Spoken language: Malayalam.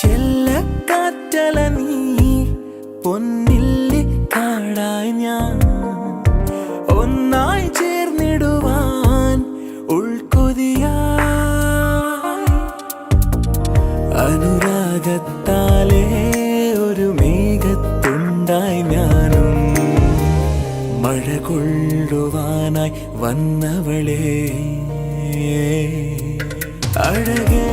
ചെല്ലക്കാറ്റല നീ പൊന്നില്ലി കാടായി ഞാൻ ഒന്നായി ചേർന്നിടുവാൻ ഉൾക്കൊതിയായി അനുരാഗത്താലേ ഒരു മേഘത്തുണ്ടായി ഞാനും മഴ കൊള്ളുവാനായി വന്നവളേ അഴകേ